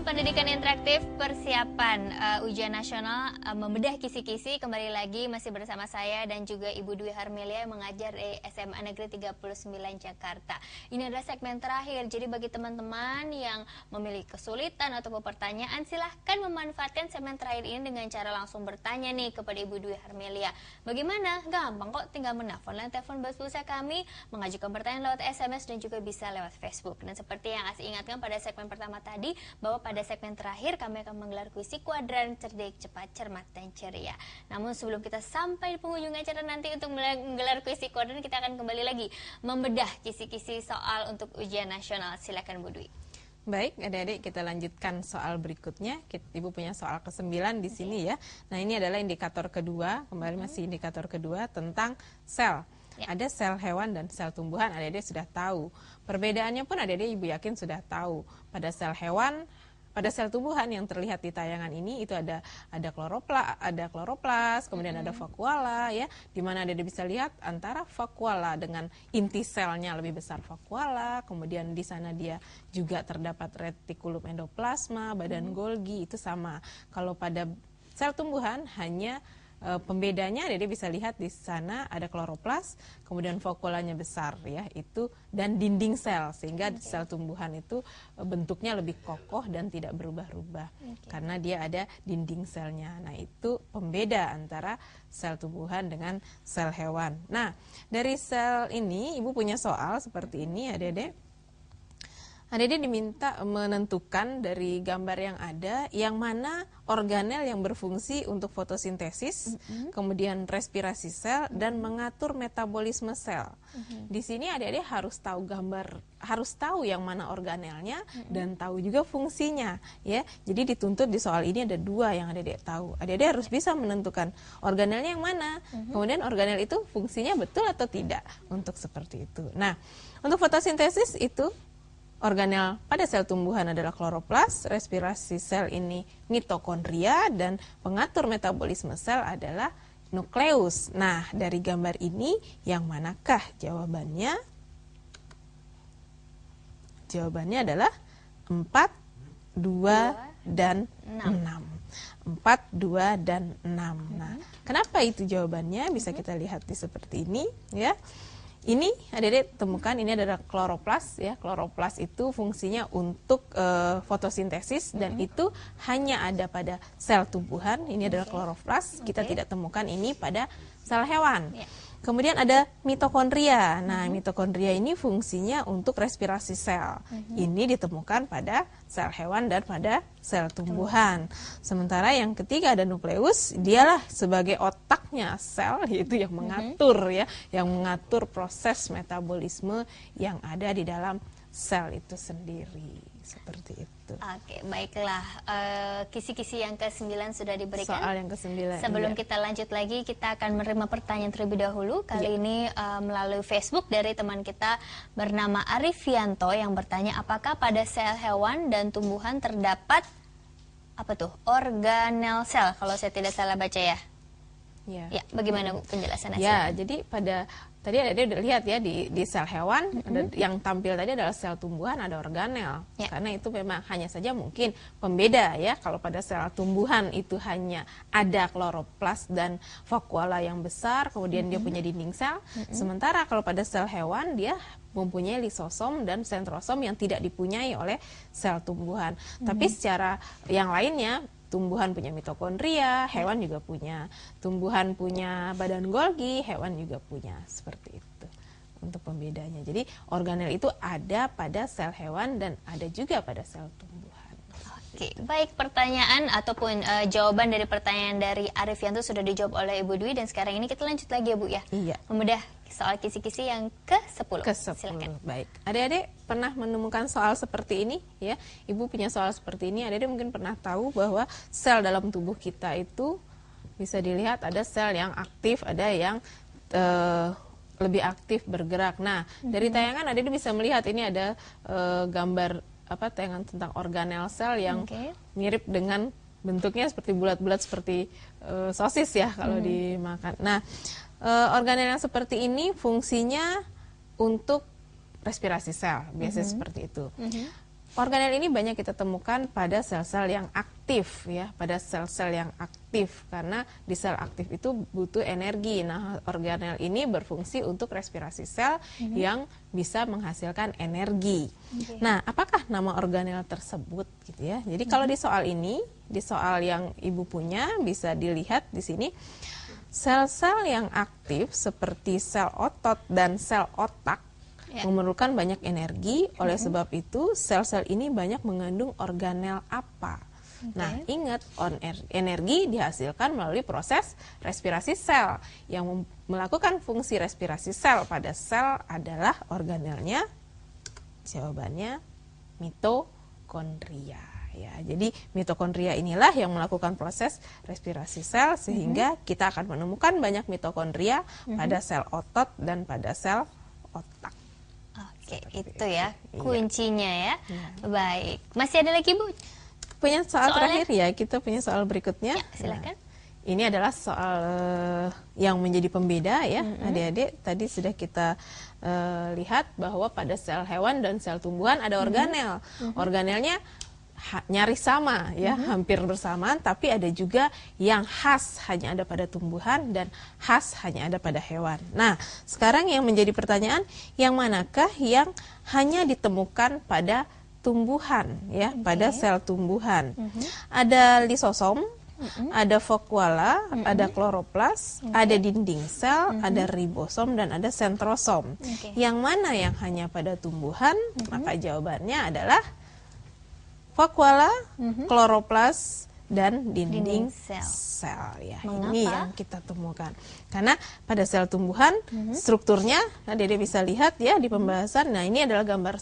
Pendidikan Interaktif Persiapan Ujian Nasional Membedah Kisi-Kisi. Kembali lagi masih bersama saya dan juga Ibu Dwi Harmelia yang mengajar di SMA Negeri 39 Jakarta. Ini adalah segmen terakhir, jadi bagi teman-teman yang memiliki kesulitan atau pertanyaan, silahkan memanfaatkan segmen terakhir ini dengan cara langsung bertanya nih kepada Ibu Dwi Harmelia. Bagaimana? Gampang kok, tinggal menelpon telepon bus pulsa kami, mengajukan pertanyaan lewat SMS dan juga bisa lewat Facebook. Dan seperti yang Asi ingatkan pada segmen pertama tadi, bahwa pada segmen terakhir kami akan menggelar kuisi kuadran cerdik, cepat, cermat, dan ceria. Namun sebelum kita sampai di penghujung acara nanti untuk menggelar kuisi kuadran, kita akan kembali lagi membedah kisi-kisi soal untuk ujian nasional. Silakan Bu Dwi. Baik, adik-adik, kita lanjutkan soal berikutnya. Ibu punya soal ke-9 di sini ya. Nah, ini adalah indikator kedua, kembali masih indikator kedua tentang sel. Ya. Ada sel hewan dan sel tumbuhan, adik-adik sudah tahu. Perbedaannya pun adik-adik Ibu yakin sudah tahu. Pada sel hewan, pada sel tumbuhan yang terlihat di tayangan ini itu ada kloroplas, kemudian ada vakuola ya, di mana adik-adik bisa lihat antara vakuola dengan inti selnya lebih besar vakuola, kemudian di sana dia juga terdapat retikulum endoplasma, badan Golgi itu sama. Kalau pada sel tumbuhan hanya pembedanya adik-adik bisa lihat di sana ada kloroplas, kemudian vakuolanya besar ya, itu dan dinding sel, sehingga sel tumbuhan itu bentuknya lebih kokoh dan tidak berubah-ubah karena dia ada dinding selnya. Nah, itu pembeda antara sel tumbuhan dengan sel hewan. Nah, dari sel ini Ibu punya soal seperti ini adik-adik. Adik-adik diminta menentukan dari gambar yang ada yang mana organel yang berfungsi untuk fotosintesis, kemudian respirasi sel dan mengatur metabolisme sel. Di sini adik-adik harus tahu yang mana organelnya dan tahu juga fungsinya ya. Jadi dituntut di soal ini ada dua yang adik-adik tahu. Adik-adik harus bisa menentukan organelnya yang mana, kemudian organel itu fungsinya betul atau tidak untuk seperti itu. Nah, untuk fotosintesis itu organel pada sel tumbuhan adalah kloroplas, respirasi sel ini mitokondria, dan pengatur metabolisme sel adalah nukleus. Nah, dari gambar ini yang manakah jawabannya? Jawabannya adalah 4, 2, dan 6. 4, 2, dan 6. Nah, kenapa itu jawabannya? Bisa kita lihat di seperti ini ya. Ini adik-adik temukan ini adalah kloroplas ya. Kloroplas itu fungsinya untuk fotosintesis dan itu hanya ada pada sel tumbuhan. Ini adalah kloroplas. Kita tidak temukan ini pada sel hewan. Kemudian ada mitokondria. Nah, mitokondria ini fungsinya untuk respirasi sel. Ini ditemukan pada sel hewan dan pada sel tumbuhan. Sementara yang ketiga ada nukleus, dialah sebagai otaknya sel, yaitu yang mengatur ya, yang mengatur proses metabolisme yang ada di dalam sel itu sendiri. Seperti itu. Oke, baiklah. Kisi-kisi yang ke-9 sudah diberikan. Soal yang ke-9. Sebelum kita lanjut lagi, kita akan menerima pertanyaan terlebih dahulu. Kali ini melalui Facebook dari teman kita bernama Arifianto yang bertanya, apakah pada sel hewan dan tumbuhan terdapat organel sel? Kalau saya tidak salah baca ya. Ya, bagaimana Bu penjelasannya? Ya, jadi pada tadi ada udah lihat ya di sel hewan yang tampil tadi adalah sel tumbuhan ada organel. Karena itu memang hanya saja mungkin pembeda ya. Kalau pada sel tumbuhan itu hanya ada kloroplas dan vakuola yang besar, kemudian dia punya dinding sel. Sementara kalau pada sel hewan dia mempunyai lisosom dan sentrosom yang tidak dipunyai oleh sel tumbuhan. Tapi secara yang lainnya, tumbuhan punya mitokondria, hewan juga punya. Tumbuhan punya badan Golgi, hewan juga punya. Seperti itu untuk pembedanya. Jadi organel itu ada pada sel hewan dan ada juga pada sel tumbuhan. Oke, baik, pertanyaan ataupun jawaban dari pertanyaan dari Arifianto sudah dijawab oleh Ibu Dwi, dan sekarang ini kita lanjut lagi ya Bu ya. Iya. Membedah soal kisi-kisi yang ke-10. Silakan. Baik. Adik-adik pernah menemukan soal seperti ini ya? Ibu punya soal seperti ini. Adik-adik mungkin pernah tahu bahwa sel dalam tubuh kita itu bisa dilihat ada sel yang aktif, ada yang lebih aktif bergerak. Nah, dari tayangan adik-adik bisa melihat ini ada gambar tayangan tentang organel sel yang mirip dengan bentuknya seperti bulat-bulat seperti sosis ya kalau dimakan. Nah, organel yang seperti ini fungsinya untuk respirasi sel, biasanya seperti itu. Organel ini banyak kita temukan pada sel-sel yang aktif ya, pada sel-sel yang aktif karena di sel aktif itu butuh energi. Nah, organel ini berfungsi untuk respirasi sel yang bisa menghasilkan energi. Nah, apakah nama organel tersebut gitu ya? Jadi kalau di soal ini, di soal yang Ibu punya bisa dilihat di sini sel-sel yang aktif seperti sel otot dan sel otak memerlukan banyak energi, oleh sebab itu sel-sel ini banyak mengandung organel apa? Nah, ingat energi dihasilkan melalui proses respirasi sel. Yang melakukan fungsi respirasi sel pada sel adalah organelnya. Jawabannya mitokondria. Ya, jadi mitokondria inilah yang melakukan proses respirasi sel sehingga kita akan menemukan banyak mitokondria pada sel otot dan pada sel otak. Oke, itu ya kuncinya ya. Baik, masih ada lagi Bu? Punya soal terakhir ya, kita punya soal berikutnya. Ya, silakan. Nah, ini adalah soal yang menjadi pembeda ya, adik-adik. Tadi sudah kita lihat bahwa pada sel hewan dan sel tumbuhan ada organel. Organelnya nyaris sama ya, hampir bersamaan, tapi ada juga yang khas hanya ada pada tumbuhan dan khas hanya ada pada hewan. Nah, sekarang yang menjadi pertanyaan, yang manakah yang hanya ditemukan pada tumbuhan ya, pada sel tumbuhan? Ada lisosom, ada vakuola, ada kloroplas, ada dinding sel, ada ribosom dan ada sentrosom. Yang mana yang hanya pada tumbuhan? Maka jawabannya adalah vakuola, kloroplas, dan dinding sel ya. Ini yang kita temukan. Karena pada sel tumbuhan strukturnya, nah Dede bisa lihat ya di pembahasan. Nah, ini adalah gambar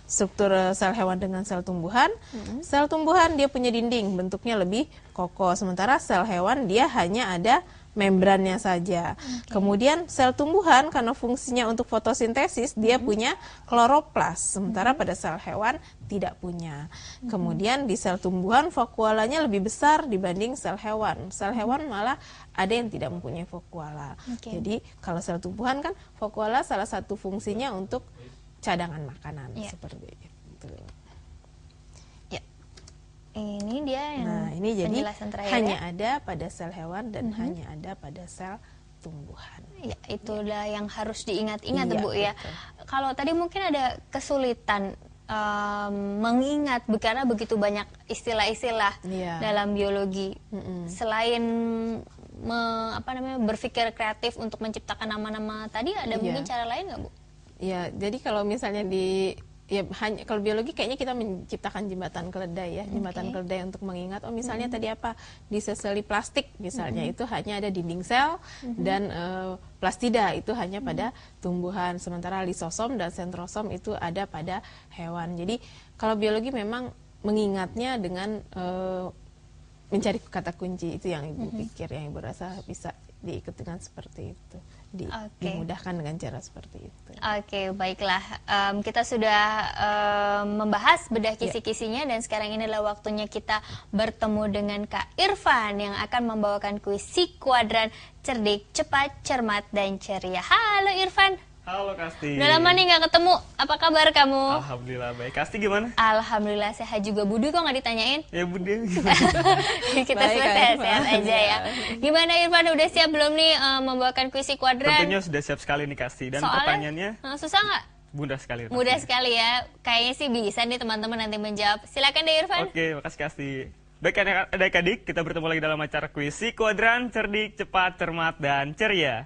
struktur sel hewan dengan sel tumbuhan. Sel tumbuhan dia punya dinding, bentuknya lebih kokoh. Sementara sel hewan dia hanya ada membrannya saja. Kemudian sel tumbuhan karena fungsinya untuk fotosintesis dia punya kloroplas, sementara pada sel hewan tidak punya. Kemudian di sel tumbuhan vakuolanya lebih besar dibanding sel hewan. Sel hewan malah ada yang tidak mempunyai vakuola. Jadi kalau sel tumbuhan kan vakuola salah satu fungsinya untuk cadangan makanan seperti itu. Ini dia yang ini jadi hanya ya? ada pada sel hewan dan hanya ada pada sel tumbuhan. Ya, itulah yang harus diingat-ingat Bu ya. Kalau tadi mungkin ada kesulitan mengingat karena begitu banyak istilah-istilah dalam biologi. Selain berpikir kreatif untuk menciptakan nama-nama tadi, ada mungkin cara lain nggak Bu? Ya, jadi kalau misalnya kalau biologi kayaknya kita menciptakan jembatan keledai ya, jembatan keledai untuk mengingat misalnya tadi apa di seseli plastik misalnya itu hanya ada dinding sel dan plastida itu hanya pada tumbuhan, sementara lisosom dan sentrosom itu ada pada hewan. Jadi kalau biologi memang mengingatnya dengan mencari kata kunci, itu yang Ibu pikir, yang Ibu rasa bisa diikut dengan seperti itu. Dimudahkan dengan cara seperti itu. Oke, baiklah. Kita sudah membahas bedah kisi-kisinya dan sekarang ini adalah waktunya kita bertemu dengan Kak Irfan yang akan membawakan kuis si kuadran cerdik, cepat, cermat, dan ceria. Halo Irfan. Halo Kasti. Udah lama nih nggak ketemu. Apa kabar kamu? Alhamdulillah baik. Kasti gimana? Alhamdulillah sehat juga. Budi kok nggak ditanyain? Ya Budi. Kita semua sehat-sehat aja ya. Gimana Irfan, udah siap belum nih membawakan kuis si kuadran? Tentunya sudah siap sekali nih Kasti. Dan soalnya, pertanyaannya susah nggak? Mudah sekali. Mudah sekali ya. Kayaknya sih bisa nih teman-teman nanti menjawab. Silakan deh Irfan. Oke, makasih Kasti. Baik adik-adik, kita bertemu lagi dalam acara kuis si kuadran cerdik, cepat, cermat, dan ceria.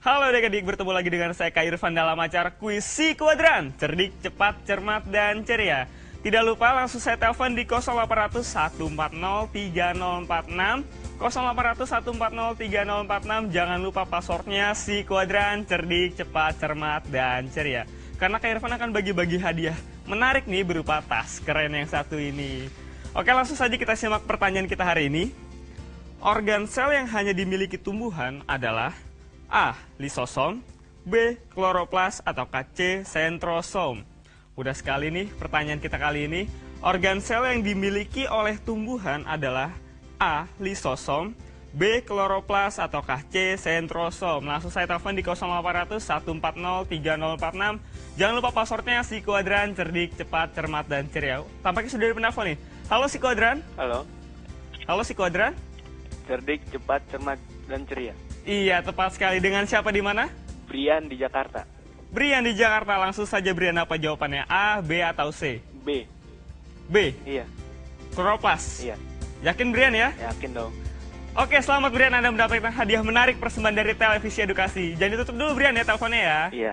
Halo adik-adik, bertemu lagi dengan saya Kak Irfan dalam acara kuis si kuadran cerdik, cepat, cermat, dan ceria. Tidak lupa langsung saya telepon di 0800 140 3046, 0800 140 3046. Jangan lupa passwordnya si kuadran cerdik, cepat, cermat, dan ceria. Karena Kak Irfan akan bagi-bagi hadiah menarik nih berupa tas keren yang satu ini. Oke, langsung saja kita simak pertanyaan kita hari ini. Organ sel yang hanya dimiliki tumbuhan adalah A. Lisosom, B. Kloroplas, atau C. Sentrosom. Mudah sekali nih pertanyaan kita kali ini. Organ sel yang dimiliki oleh tumbuhan adalah A. Lisosom, B. Kloroplas, ataukah C. Sentrosom? Langsung saya telepon di 0800 140 3046. Jangan lupa passwordnya si kuadran, cerdik, cepat, cermat, dan ceria. Tampaknya sudah ada penelpon nih. Halo si kuadran. Halo, Halo si kuadran. cerdik, cepat, cermat, dan ceria. Iya, tepat sekali. Dengan siapa di mana? Brian di Jakarta. Brian di Jakarta. Langsung saja Brian, apa jawabannya? A, B, atau C? B. B. Iya, Kloroplas. iya. Yakin Brian ya? Yakin dong. Oke, selamat Brian, Anda mendapatkan hadiah menarik persembahan dari Televisi Edukasi. Jangan ditutup dulu Brian ya teleponnya ya. Iya.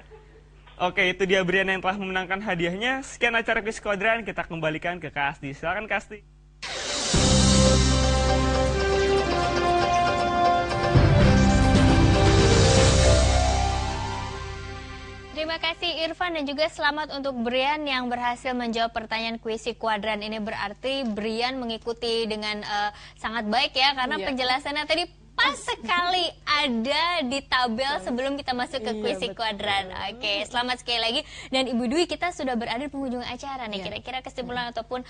Oke, itu dia Brian yang telah memenangkan hadiahnya. Sekian acara Kuis Kuadran, kita kembalikan ke Kasti. Silakan Kasti. Terima kasih Irfan dan juga selamat untuk Brian yang berhasil menjawab pertanyaan kuis si kuadran. Ini berarti Brian mengikuti dengan sangat baik ya, karena Iya. penjelasannya tadi pas sekali ada di tabel sebelum kita masuk ke Iya, kuis si betul. kuadran. Oke, selamat sekali lagi. Dan Ibu Dwi, kita sudah berada di penghujung acara nih. Iya. Kira-kira kesimpulan ataupun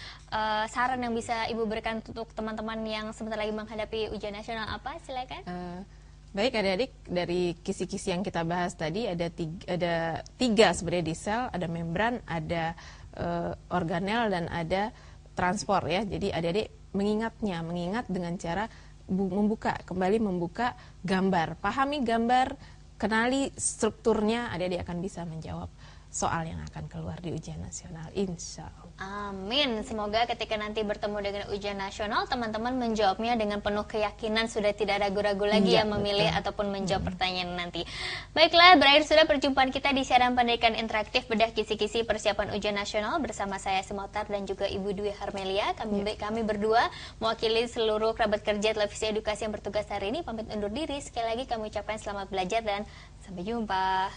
saran yang bisa Ibu berikan untuk teman-teman yang sebentar lagi menghadapi ujian nasional apa? Silakan. Baik adik-adik, dari kisi-kisi yang kita bahas tadi ada tiga sebenarnya di sel, ada membran, ada organel, dan ada transport ya. Jadi adik-adik mengingat dengan cara kembali membuka gambar, pahami gambar, kenali strukturnya, adik-adik akan bisa menjawab soal yang akan keluar di ujian nasional, insya Allah. Amin. Semoga ketika nanti bertemu dengan ujian nasional, teman-teman menjawabnya dengan penuh keyakinan, sudah tidak ragu-ragu lagi Iya, ya memilih betul. ataupun menjawab pertanyaan nanti. Baiklah, berakhir sudah perjumpaan kita di siaran pendidikan interaktif bedah kisi-kisi persiapan ujian nasional bersama saya Semotar dan juga Ibu Dwi Harmelia. Kami berdua mewakili seluruh kerabat kerja Televisi Edukasi yang bertugas hari ini pamit undur diri. Sekali lagi kami ucapkan selamat belajar dan sampai jumpa.